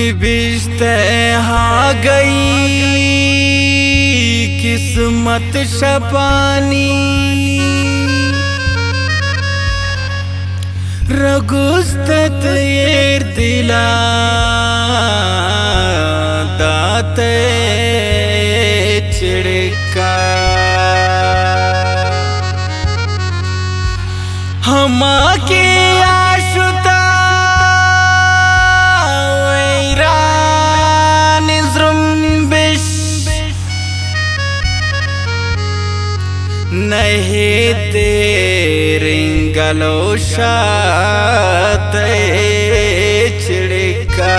निबिश्ते हाँ गई किस्मत शपानी रगुस्तत येर दिला दाते चिड़का हमा के आशुता वैरान ज़ुम्बिश नहीं तेरिंगलोशात चिड़का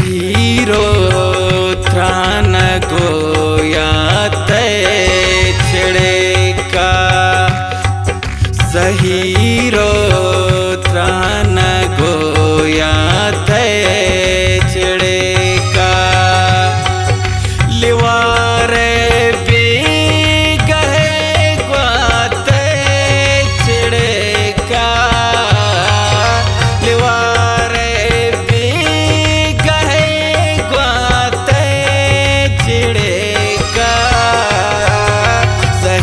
हीरो त्रान गोया छिड़का सहीरो त्रान गोया छिड़का लिवारे भी गहे ग्वाते छिड़का लिवारे भी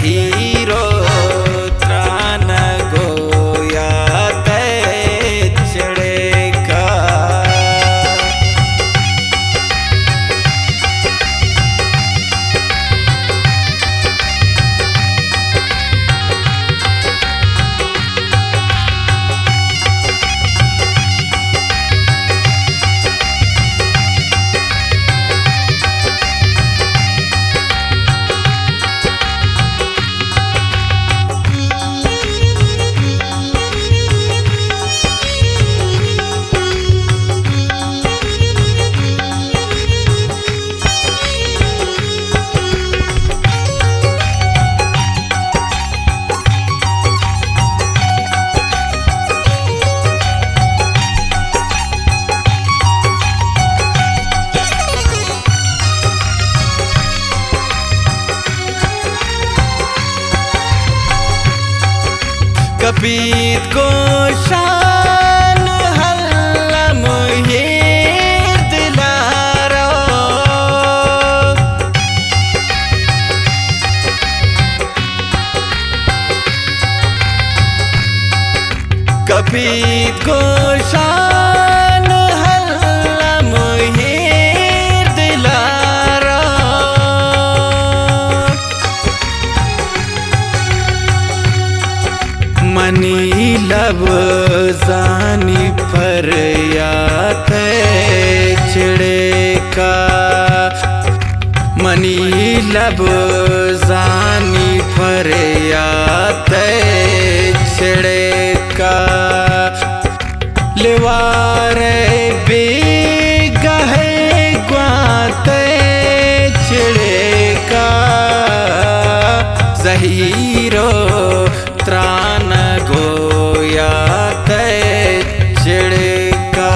हीरो त्रान गोया छिड़का कबीर को शान हल्लम हीर दिलारो कबीर को शान हल्लम हीर दिलारो मनी लब जानी पर यात छिड़का मनी लब जानी पर यात छिड़का लिवारे भी गहे ग्वाते छिड़का ज़हीरो त्रान गोया छिड़का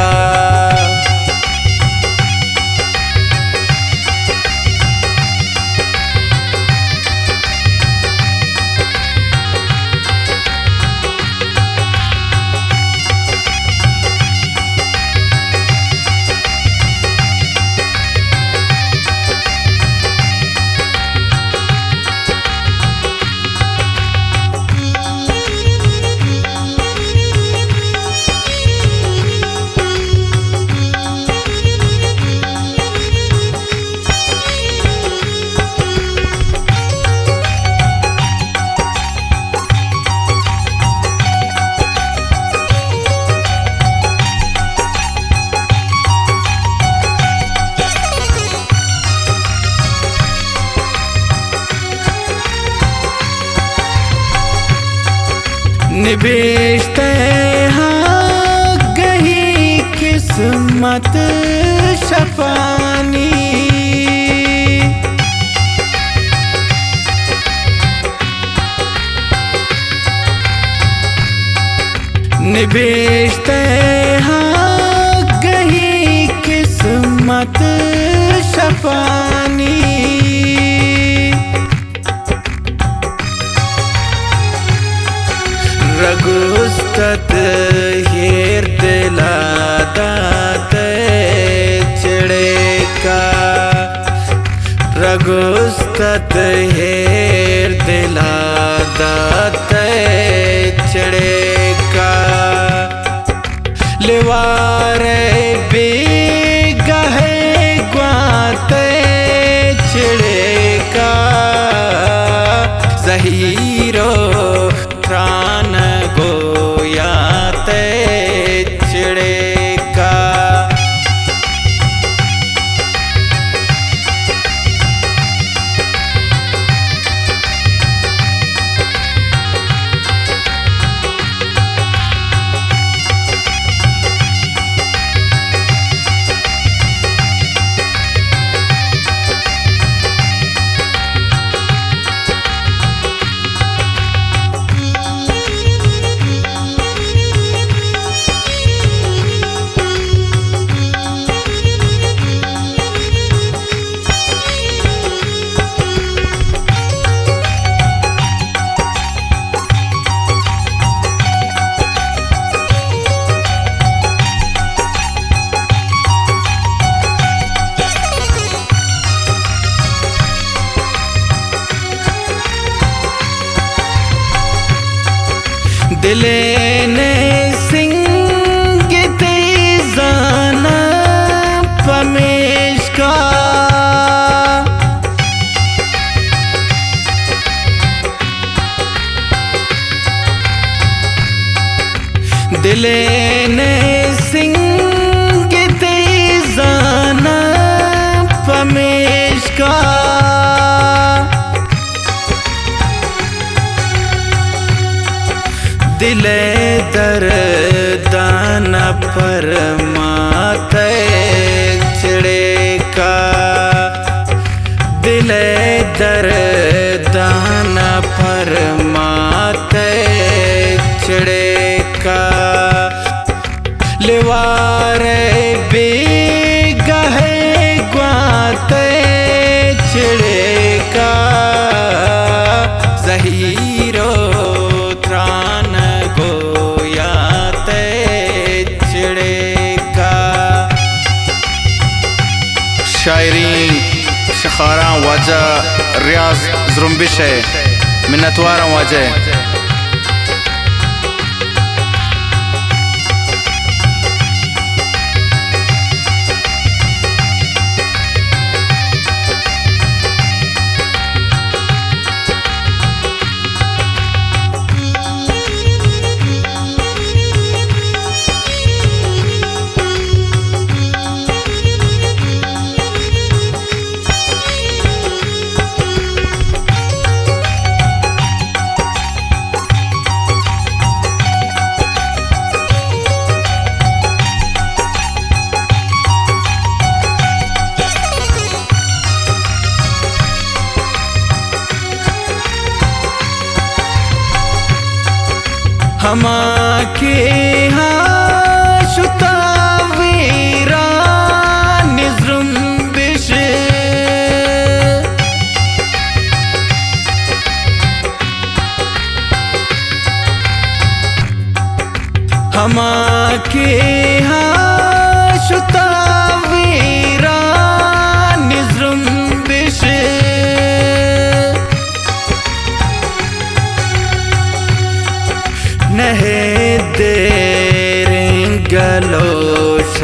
निभेजते हाँ गही किस्मत शफानी। निभेजते हाँ गही किस्मत शफानी। रघुस्तत हेर दिला दाते चिड़े का। रघुस्तत हेर दिला दाते चिड़े का। लिवारे बेगहे ग्वाते चिड़े का। ज़हीरो त्रान गोयाते चिड़े का। दिले ने सिंगित जाना पमेश का। दिले ने सिंगित जाना पमेश का। दिले दर्दान परमाते चिड़े का। दिले दर्दान परमाते चिड़े का। लिवारे बेगहे ग्वाते चिड़े का। ज़हीरो त्रान गोयाते चिड़े का। शायरीन शखारा वाजा रियाज ज़रुम्बिश है मिन्नतवारा वाजे। हमा के हाँ शुतावीरा निज़्रुम्बिश। हमा के हाँ शुतावीरा निज़्रुम्बिश। नहे देरें गलोशाते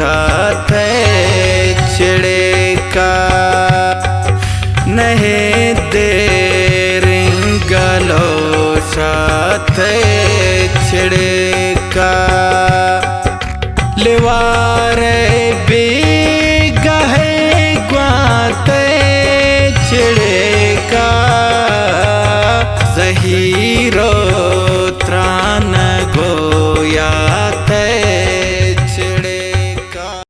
चिड़े का। नहे देरें गलोशाते चिड़े का। लिवारे